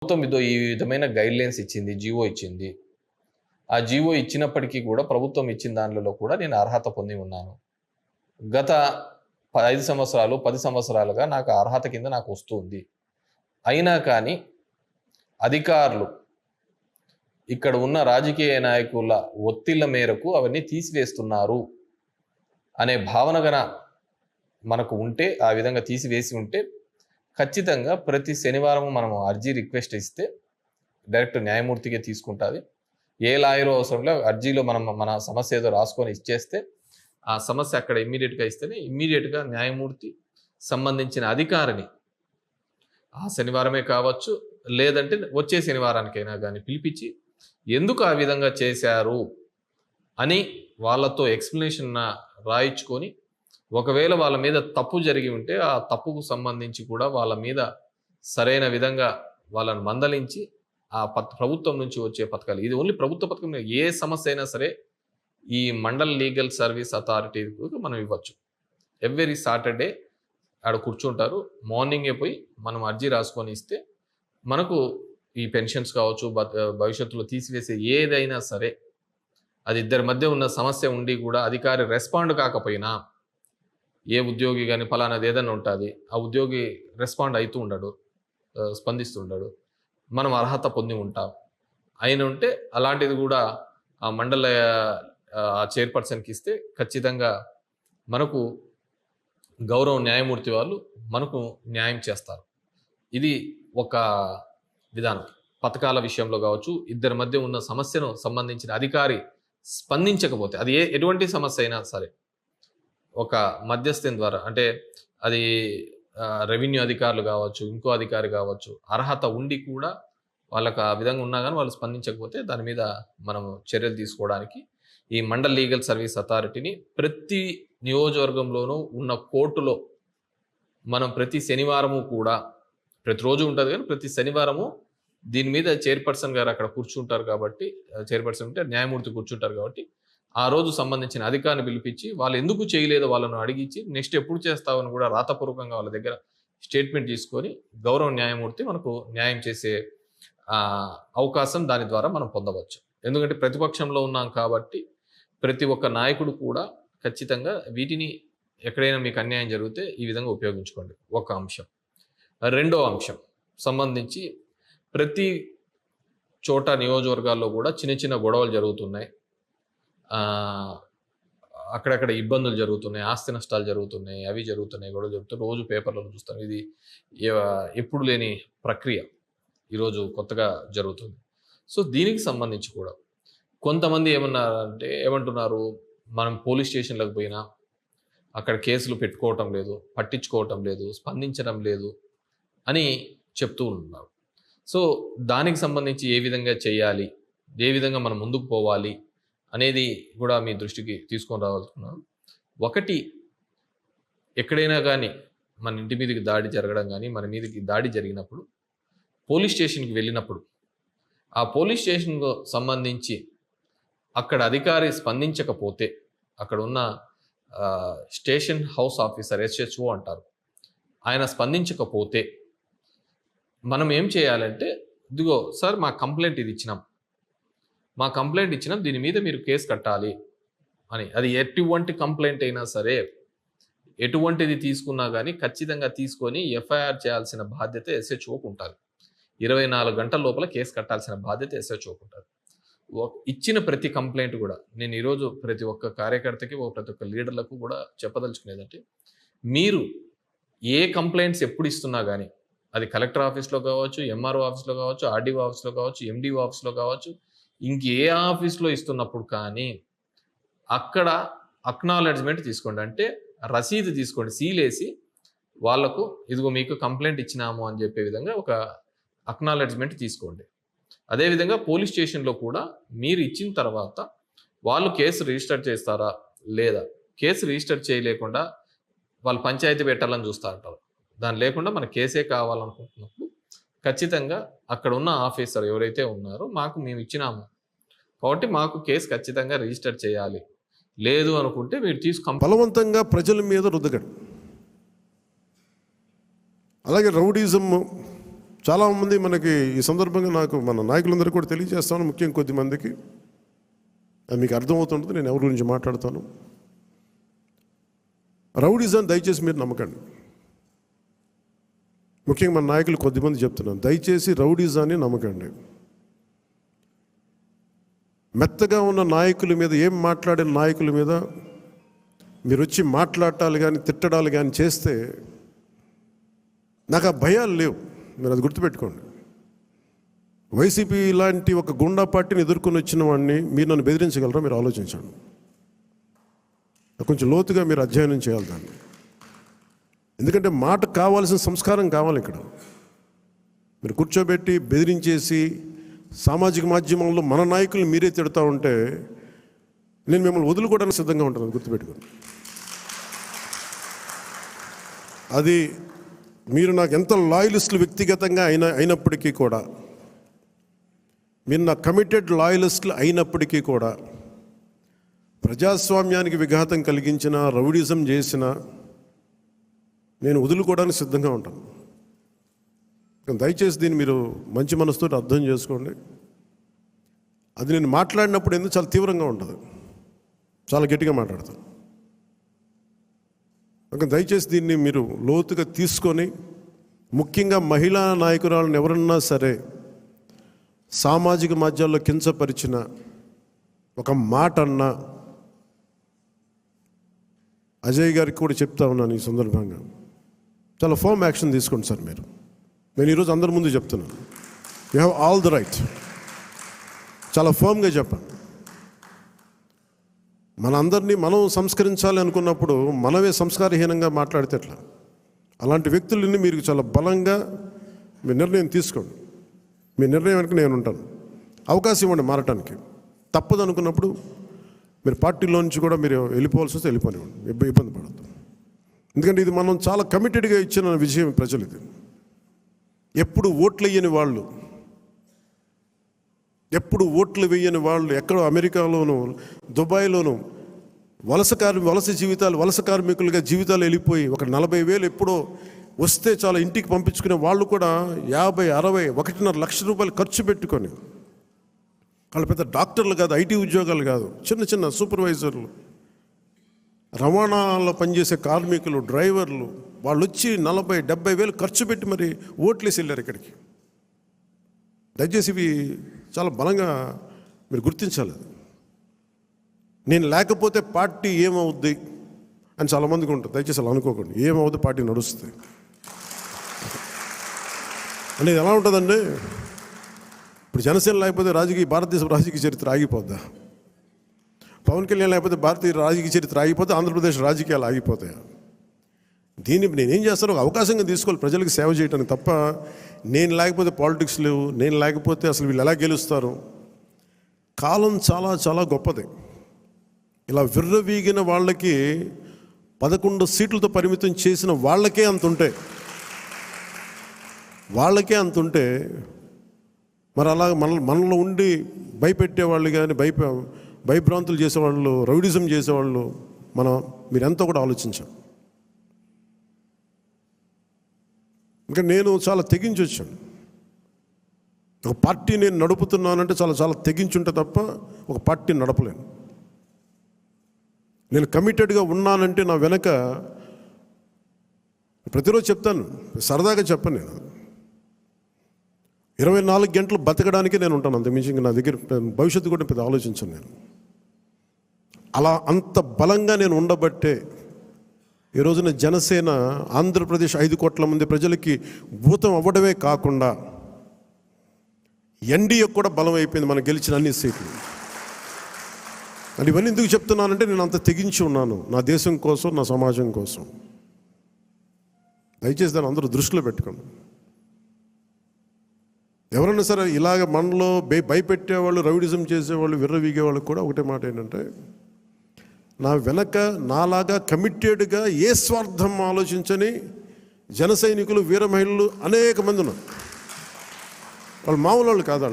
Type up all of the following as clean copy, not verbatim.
ప్రభుత్వం ఈ విధమైన గైడ్‌లైన్స్ ఇచ్చింది. జీవో ఇచ్చింది. ఆ జీవో ఇచ్చినప్పటికీ కూడా ప్రభుత్వం ఇచ్చిన దానిలలో కూడా నేను అర్హత పొంది ఉన్నాను. గత 5 సంవత్సరాలు, 10 సంవత్సరాలుగా నాకు అర్హత కింద నాకు వస్తుంది. అయినా కానీ అధికారులు ఇక్కడ ఉన్న రాజకీయ నాయకుల ఒత్తిళ్ల మేరకు అవన్నీ తీసివేస్తున్నారు అనే భావన మనకు ఉంటే, ఆ విధంగా తీసివేసి ఉంటే ఖచ్చితంగా ప్రతి శనివారం మనం అర్జీ రిక్వెస్ట్ ఇస్తే డైరెక్ట్ న్యాయమూర్తికే తీసుకుంటుంది. ఏ లాయరు అవసరంలో అర్జీలో మన సమస్య ఏదో రాసుకొని ఇచ్చేస్తే ఆ సమస్య అక్కడ ఇమ్మీడియట్గా ఇస్తేనే ఇమ్మీడియట్గా న్యాయమూర్తి సంబంధించిన అధికారిని ఆ శనివారమే కావచ్చు, లేదంటే వచ్చే శనివారానికైనా కానీ పిలిపించి ఎందుకు ఆ విధంగా చేశారు అని వాళ్ళతో ఎక్స్ప్లెనేషన్ రాయించుకొని, ఒకవేళ వాళ్ళ మీద తప్పు జరిగి ఉంటే ఆ తప్పుకు సంబంధించి కూడా వాళ్ళ మీద సరైన విధంగా వాళ్ళని మందలించి ఆ ప్రభుత్వం నుంచి వచ్చే పథకాలు, ఇది ఓన్లీ ప్రభుత్వ పథకం, ఏ సమస్య అయినా సరే ఈ మండల్ లీగల్ సర్వీస్ అథారిటీకి మనం ఇవ్వచ్చు. ఎవ్రీ సాటర్డే ఆడ కూర్చుంటారు. మార్నింగే పోయి మనం అర్జీ రాసుకొని ఇస్తే మనకు ఈ పెన్షన్స్ కావచ్చు, భవిష్యత్తులో తీసివేసే ఏదైనా సరే, అది ఇద్దరి మధ్య ఉన్న సమస్య ఉండి కూడా అధికారి రెస్పాండ్ కాకపోయినా, ఏ ఉద్యోగి కానీ ఫలానాది ఏదైనా ఉంటుంది, ఆ ఉద్యోగి రెస్పాండ్ అవుతూ ఉండడు, స్పందిస్తుండడు, మనం అర్హత పొంది ఉంటాం అయిన ఉంటే అలాంటిది కూడా ఆ మండల చైర్పర్సన్కి ఇస్తే ఖచ్చితంగా మనకు గౌరవ న్యాయమూర్తి వాళ్ళు మనకు న్యాయం చేస్తారు. ఇది ఒక విధానం. పథకాల విషయంలో కావచ్చు, ఇద్దరి మధ్య ఉన్న సమస్యను సంబంధించిన అధికారి స్పందించకపోతే, అది ఎటువంటి సమస్య అయినా సరే, ఒక మధ్యస్థం ద్వారా, అంటే అది రెవెన్యూ అధికారులు కావచ్చు, ఇంకో అధికారి కావచ్చు, అర్హత ఉండి కూడా వాళ్ళకి ఆ విధంగా ఉన్నా కానీ వాళ్ళు స్పందించకపోతే దాని మీద మనం చర్యలు తీసుకోవడానికి ఈ మండల్ లీగల్ సర్వీస్ అథారిటీని ప్రతి నియోజకవర్గంలోనూ ఉన్న కోర్టులో మనం ప్రతి శనివారము కూడా, ప్రతిరోజు ఉంటుంది కానీ ప్రతి శనివారము దీని మీద చైర్పర్సన్ గారు అక్కడ కూర్చుంటారు కాబట్టి, చైర్పర్సన్ అంటే న్యాయమూర్తి కూర్చుంటారు కాబట్టి ఆ రోజు సంబంధించిన అధికారిని పిలిపించి వాళ్ళు ఎందుకు చేయలేదో వాళ్ళను అడిగించి నెక్స్ట్ ఎప్పుడు చేస్తామని కూడా రాతపూర్వకంగా వాళ్ళ దగ్గర స్టేట్మెంట్ తీసుకొని గౌరవ న్యాయమూర్తి మనకు న్యాయం చేసే అవకాశం దాని ద్వారా మనం పొందవచ్చు. ఎందుకంటే ప్రతిపక్షంలో ఉన్నాం కాబట్టి ప్రతి ఒక్క నాయకుడు కూడా ఖచ్చితంగా వీటిని ఎక్కడైనా మీకు అన్యాయం జరిగితే ఈ విధంగా ఉపయోగించుకోండి. ఒక అంశం. రెండో అంశం సంబంధించి ప్రతి చోట నియోజకవర్గాల్లో కూడా చిన్న చిన్న గొడవలు జరుగుతున్నాయి, అక్కడక్కడ ఇబ్బందులు జరుగుతున్నాయి, ఆస్తి నష్టాలు జరుగుతున్నాయి, అవి జరుగుతున్నాయి, గొడవలు జరుగుతున్నాయి, రోజు పేపర్లలో చూస్తాం. ఇది ఎప్పుడు లేని ప్రక్రియ ఈరోజు కొత్తగా జరుగుతుంది. సో దీనికి సంబంధించి కూడా కొంతమంది ఏమంటున్నారు, మనం పోలీస్ స్టేషన్లకు పోయినా అక్కడ కేసులు పెట్టుకోవటం లేదు, పట్టించుకోవటం లేదు, స్పందించడం లేదు అని చెప్తూ ఉన్నారు. సో దానికి సంబంధించి ఏ విధంగా చేయాలి, ఏ విధంగా మనం ముందుకు పోవాలి అనేది కూడా మీ దృష్టికి తీసుకొని రావాలనుకున్నాను. ఒకటి, ఎక్కడైనా కానీ మన ఇంటి మీదకి దాడి జరగడం కానీ, మన మీదకి దాడి జరిగినప్పుడు పోలీస్ స్టేషన్కి వెళ్ళినప్పుడు ఆ పోలీస్ స్టేషన్కు సంబంధించి అక్కడ అధికారి స్పందించకపోతే, అక్కడ ఉన్న స్టేషన్ హౌస్ ఆఫీసర్, SHO అంటారు, ఆయన స్పందించకపోతే మనం ఏం చేయాలంటే, ఇదిగో సార్ మా కంప్లైంట్ ఇది ఇచ్చినాం, దీని మీద మీరు కేసు కట్టాలి అని. అది ఎటువంటి కంప్లైంట్ అయినా సరే, ఎటువంటిది తీసుకున్నా కానీ ఖచ్చితంగా తీసుకొని FIR చేయాల్సిన బాధ్యత SHOకు ఉంటుంది. 24 గంటల లోపల కేసు కట్టాల్సిన బాధ్యత SHOకు ఉంటుంది. ఇచ్చిన ప్రతి కంప్లైంట్ కూడా నేను ఈరోజు ప్రతి ఒక్క కార్యకర్తకి, ప్రతి ఒక్క లీడర్లకు కూడా చెప్పదలుచుకునేదంటే, మీరు ఏ కంప్లైంట్స్ ఎప్పుడు ఇస్తున్నా కానీ, అది కలెక్టర్ ఆఫీస్లో కావచ్చు, MRO ఆఫీస్లో కావచ్చు, RDO ఆఫీస్లో కావచ్చు, MDO ఆఫీస్లో కావచ్చు, ఇంకే ఆఫీస్లో ఇస్తున్నప్పుడు కానీ అక్కడ అక్నాలెడ్జ్మెంట్ తీసుకోండి. అంటే రసీదు తీసుకోండి, సీలేసి వాళ్లకు ఇదిగో మీకు కంప్లైంట్ ఇచ్చినాము అని చెప్పే విధంగా ఒక అక్నాలెడ్జ్మెంట్ తీసుకోండి. అదేవిధంగా పోలీస్ స్టేషన్లో కూడా మీరు ఇచ్చిన తర్వాత వాళ్ళు కేసు రిజిస్టర్ చేస్తారా లేదా, కేసు రిజిస్టర్ చేయలేకుండా వాళ్ళు పంచాయతీ పెట్టాలని చూస్తూ ఉంటారు. దాని లేకుండా మన కేసే కావాలనుకుంటున్నప్పుడు ఖచ్చితంగా అక్కడ ఉన్న ఆఫీసర్ ఎవరైతే ఉన్నారో, మేము ఇచ్చినాము కాబట్టి మాకు కేసు ఖచ్చితంగా రిజిస్టర్ చేయాలి, లేదు అనుకుంటే మీరు బలవంతంగా ప్రజల మీద రుద్దగడు. అలాగే రౌడీజం చాలామంది మనకి ఈ సందర్భంగా నాకు మన నాయకులందరూ కూడా తెలియజేస్తాను, ముఖ్యంగా కొద్దిమందికి అది మీకు అర్థమవుతుంటుంది నేను ఎవరి గురించి మాట్లాడతాను. రౌడీజం దయచేసి మీరు నమ్మకండి. ముఖ్యంగా మన నాయకులు కొద్దిమంది చెప్తున్నాను, దయచేసి రౌడీజాన్ని నమ్మకండి. మెత్తగా ఉన్న నాయకుల మీద, ఏం మాట్లాడిన నాయకుల మీద మీరు వచ్చి మాట్లాడాలి కానీ తిట్టడాలు కానీ చేస్తే నాకు ఆ భయాలు లేవు. మీరు అది గుర్తుపెట్టుకోండి. వైసీపీ లాంటి ఒక గుండా పార్టీని ఎదుర్కొని వచ్చిన వాడిని మీరు నన్ను బెదిరించగలరా? మీరు ఆలోచించండి. కొంచెం లోతుగా మీరు అధ్యయనం చేయాలి దాన్ని. ఎందుకంటే మాట కావాల్సిన సంస్కారం కావాలి. ఇక్కడ మీరు కూర్చోబెట్టి బెదిరించేసి సామాజిక మాధ్యమంలో మన నాయకులు మీరే తిడతా ఉంటే నేను మిమ్మల్ని వదులుకోవడానికి సిద్ధంగా ఉంటాను, గుర్తుపెట్టుకోండి. అది మీరు నాకు ఎంత లాయలిస్టులు వ్యక్తిగతంగా అయినప్పటికీ కూడా, మీరు నా కమిటెడ్ లాయలిస్టులు అయినప్పటికీ కూడా, ప్రజాస్వామ్యానికి విఘాతం కలిగించిన, రౌడీజం చేసిన నేను వదులుకోవడానికి సిద్ధంగా ఉంటాను. దయచేసి దీన్ని మీరు మంచి మనసుతో అర్థం చేసుకోండి. అది నేను మాట్లాడినప్పుడు ఎందుకు చాలా తీవ్రంగా ఉంటుంది, చాలా గట్టిగా మాట్లాడతాను. దయచేసి దీన్ని మీరు లోతుగా తీసుకొని, ముఖ్యంగా మహిళా నాయకురాలను ఎవరన్నా సరే సామాజిక మాధ్యమాల్లో కించపరిచిన ఒక మాట అన్నా అజయ్ గారికి కూడా చెప్తా ఉన్నాను ఈ సందర్భంగా, చాలా ఫర్మ్ యాక్షన్ తీసుకోండి సార్. నేను ఈరోజు అందరి ముందు చెప్తున్నాను, you have all the right. చాలా ఫర్మ్గా చెప్పండి. మన అందరినీ మనం సంస్కరించాలి అనుకున్నప్పుడు మనమే సంస్కారహీనంగా మాట్లాడితే ఎట్లా? అలాంటి వ్యక్తులని మీరు చాలా బలంగా మీ నిర్ణయం తీసుకోండి. మీ నిర్ణయం వెనక నేను ఉంటాను. అవకాశం ఇవ్వండి మారటానికి. తప్పదు అనుకున్నప్పుడు మీరు పార్టీలో నుంచి కూడా మీరు వెళ్ళిపోవాల్సి వస్తే వెళ్ళిపోనివ్వండి, ఇబ్బంది పడద్దు. ఎందుకంటే ఇది మనం చాలా కమిటెడ్గా ఇచ్చిన విజయం ప్రజలు. ఇది ఎప్పుడు ఓట్లు వేయని వాళ్ళు, ఎప్పుడు ఓట్లు వేయని వాళ్ళు, ఎక్కడో అమెరికాలోనూ దుబాయ్లోనూ వలస కార్మికులుగా జీవితాలు వెళ్ళిపోయి ఒక 40,000 ఎప్పుడో వస్తే చాలా ఇంటికి పంపించుకునే వాళ్ళు కూడా 50, 60, 1.5 లక్ష రూపాయలు ఖర్చు పెట్టుకొని, వాళ్ళు పెద్ద డాక్టర్లు కాదు, ఐటీ ఉద్యోగాలు కాదు, చిన్న సూపర్వైజర్లు, రవాణాలో పనిచేసే కార్మికులు, డ్రైవర్లు, వాళ్ళు వచ్చి 40, 70,000 ఖర్చు పెట్టి మరి ఓట్లేసి వెళ్ళారు ఇక్కడికి. దయచేసి ఇవి చాలా బలంగా మీరు గుర్తించాలి. నేను లేకపోతే పార్టీ ఏమవుద్ది అని చాలామందికి ఉంటుంది. దయచేసి అలా అనుకోకండి. ఏమవుద్ది, పార్టీ నడుస్తుంది అనేది ఎలా ఉంటుందండి? ఇప్పుడు జనసేన లేకపోతే భారతదేశ రాజకీయ చరిత్ర ఆగిపోద్దా? పవన్ కళ్యాణ్ లేకపోతే భారతీయ రాజకీయ చరిత్ర ఆగిపోతే ఆంధ్రప్రదేశ్ రాజకీయాలు ఆగిపోతాయా? దీన్ని నేనేం చేస్తాను, ఒక అవకాశంగా తీసుకోవాలి ప్రజలకు సేవ చేయడానికి తప్ప, నేను లేకపోతే పాలిటిక్స్ లేవు, నేను లేకపోతే అసలు వీళ్ళు ఎలా గెలుస్తారు? కాలం చాలా చాలా గొప్పది. ఇలా విర్రవీగిన వాళ్ళకి 11 సీట్లతో పరిమితం చేసిన వాళ్ళకే అంతుంటే మరి అలా మనలో ఉండి భయపెట్టేవాళ్ళు కానీ, భయభ్రాంతులు చేసేవాళ్ళు, రౌడిజం చేసేవాళ్ళు మీరెంతో కూడా ఆలోచించాను. ఇంకా నేను చాలా తెగించి వచ్చాను. ఒక పార్టీ నేను నడుపుతున్నానంటే చాలా తెగించుంటే తప్ప ఒక పార్టీని నడపలేను. నేను కమిటెడ్గా ఉన్నానంటే నా వెనక ప్రతిరోజు చెప్తాను, సరదాగా చెప్పను. నేను 24 గంటలు బతకడానికి నేను ఉంటాను, అంతకుమించి నా దగ్గర భవిష్యత్తు కూడా పెద్ద ఆలోచించను. నేను అలా అంత బలంగా నేను ఉండబట్టే ఈ రోజున జనసేన ఆంధ్రప్రదేశ్ 5 కోట్ల మంది ప్రజలకి భూతం అవ్వడమే కాకుండా ఎన్డీఏ కూడా బలం అయిపోయింది, మనం గెలిచిన అన్ని సీట్లు. అని ఇవన్నీ ఎందుకు చెప్తున్నానంటే నేను అంత తెగించి ఉన్నాను నా దేశం కోసం, నా సమాజం కోసం. దయచేసి దాన్ని అందరూ దృష్టిలో పెట్టుకోండి. ఎవరైనా సరే ఇలాగ మనలో భయపెట్టేవాళ్ళు, రౌడిజం చేసేవాళ్ళు, విర్రవీగేవాళ్ళు కూడా ఒకటే మాట ఏంటంటే, నా వెనక నాలాగా కమిటెడ్గా ఏ స్వార్థం ఆలోచించని జన సైనికులు, వీర మహిళలు అనేక మంది ఉన్నారు. వాళ్ళు మామూలు వాళ్ళు కాదు.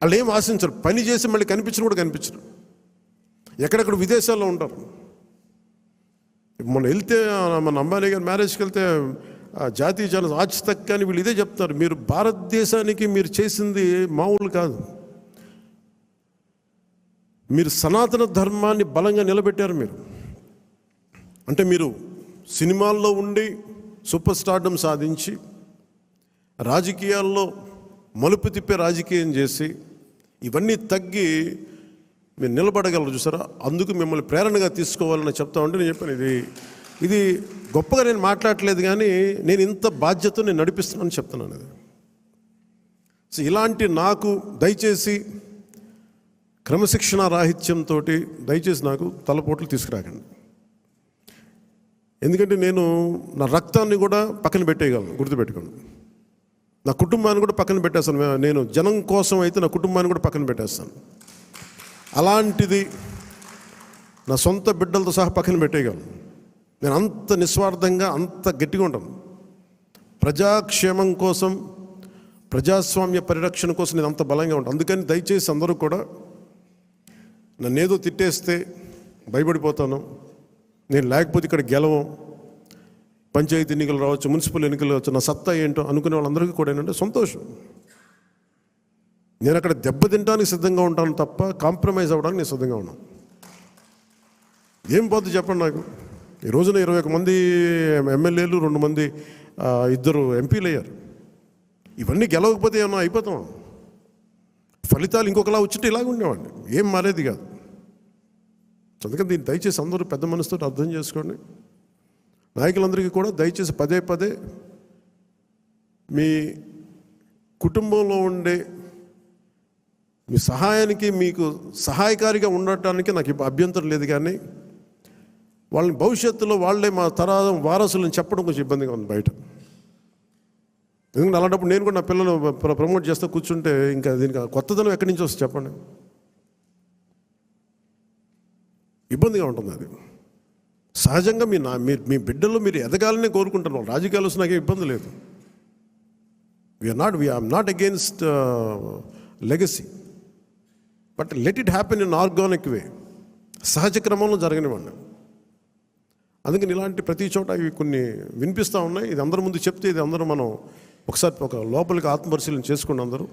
వాళ్ళు ఏం ఆశించరు. పని చేసి మళ్ళీ కనిపించరు. ఎక్కడెక్కడ విదేశాల్లో ఉంటారు. మొన్న వెళ్తే మన అంబానీ గారి మ్యారేజ్కి వెళ్తే జాతీయ ఛానల్స్ ఆజ్ తక్ కానీ వీళ్ళు ఇదే చెప్తారు, మీరు భారతదేశానికి మీరు చేసింది మామూలు కాదు, మీరు సనాతన ధర్మాన్ని బలంగా నిలబెట్టారు. మీరు అంటే మీరు సినిమాల్లో ఉండి సూపర్ స్టార్డమ్ సాధించి రాజకీయాల్లో మలుపు తిప్పే రాజకీయం చేసి ఇవన్నీ తగ్గి మీరు నిలబడగలరు చూసారా. అందుకు మిమ్మల్ని ప్రేరణగా తీసుకోవాలని చెప్తా ఉంటే నేను చెప్పాను, ఇది గొప్పగా నేను మాట్లాడట్లేదు, కానీ నేను ఇంత బాధ్యత నేను నడిపిస్తున్నాను చెప్తున్నాను. అది సో ఇలాంటి నాకు దయచేసి క్రమశిక్షణ రాహిత్యంతో దయచేసి నాకు తలపోట్లు తీసుకురాకండి. ఎందుకంటే నేను నా రక్తాన్ని కూడా పక్కన పెట్టేయగలను, గుర్తుపెట్టుకోండి. నా కుటుంబాన్ని కూడా పక్కన పెట్టేస్తాను. నేను జనం కోసం అయితే నా కుటుంబాన్ని కూడా పక్కన పెట్టేస్తాను. అలాంటిది నా సొంత బిడ్డలతో సహా పక్కన పెట్టేయగలను. నేను అంత నిస్వార్థంగా అంత గట్టిగా ఉంటాను. ప్రజాక్షేమం కోసం, ప్రజాస్వామ్య పరిరక్షణ కోసం నేను అంత బలంగా ఉంటాను. అందుకని దయచేసి అందరూ కూడా నన్నేదో తిట్టేస్తే భయపడిపోతాను, నేను లేకపోతే ఇక్కడ గెలవం, పంచాయతీ ఎన్నికలు రావచ్చు, మున్సిపల్ ఎన్నికలు రావచ్చు, నా సత్తా ఏంటో అనుకునే వాళ్ళందరికీ కూడా ఏంటంటే సంతోషం. నేను అక్కడ దెబ్బతింటానికి సిద్ధంగా ఉంటాను తప్ప కాంప్రమైజ్ అవ్వడానికి నేను సిద్ధంగా ఉన్నాను. ఏం పోతుంది చెప్పండి నాకు. ఈ రోజున 21 మంది ఎమ్మెల్యేలు, 2 మంది 2 ఎంపీలు అయ్యారు. ఇవన్నీ గెలవకపోతే ఏమన్నా అయిపోతాం. ఫలితాలు ఇంకొకలా వచ్చింటే ఇలాగ ఉండేవాడిని, ఏం మారేది కాదు. అందుకని దీన్ని దయచేసి అందరూ పెద్ద మనసుతో అర్థం చేసుకోండి. నాయకులందరికీ కూడా దయచేసి పదే పదే మీ కుటుంబంలో ఉండే మీ సహాయానికి, మీకు సహాయకారిగా ఉండటానికి నాకు అభ్యంతరం లేదు, కానీ వాళ్ళని భవిష్యత్తులో వాళ్ళే మా తరం వారసులను చెప్పడం కొంచెం ఇబ్బందిగా ఉంది బయట. ఎందుకంటే అలాంటప్పుడు నేను కూడా నా పిల్లలు ప్రమోట్ చేస్తూ కూర్చుంటే ఇంకా దీనికి కొత్తదనం ఎక్కడి నుంచి వస్తుంది చెప్పండి. ఇబ్బందిగా ఉంటుంది. అది సహజంగా మీ బిడ్డల్లో మీరు ఎదగాలని కోరుకుంటున్నారు. రాజకీయాలు వస్తే నాకేం ఇబ్బంది లేదు. We are not against legacy, but let it happen in organic way, సహజ క్రమంలో జరగనివ్వండి. అందుకని ఇలాంటి ప్రతి చోట ఇవి కొన్ని వినిపిస్తూ ఉన్నాయి. ఇది అందరి ముందు చెప్తే ఇది అందరూ మనం ఒకసారి ఒక లోపలికి ఆత్మపరిశీలన చేసుకోండి అందరూ.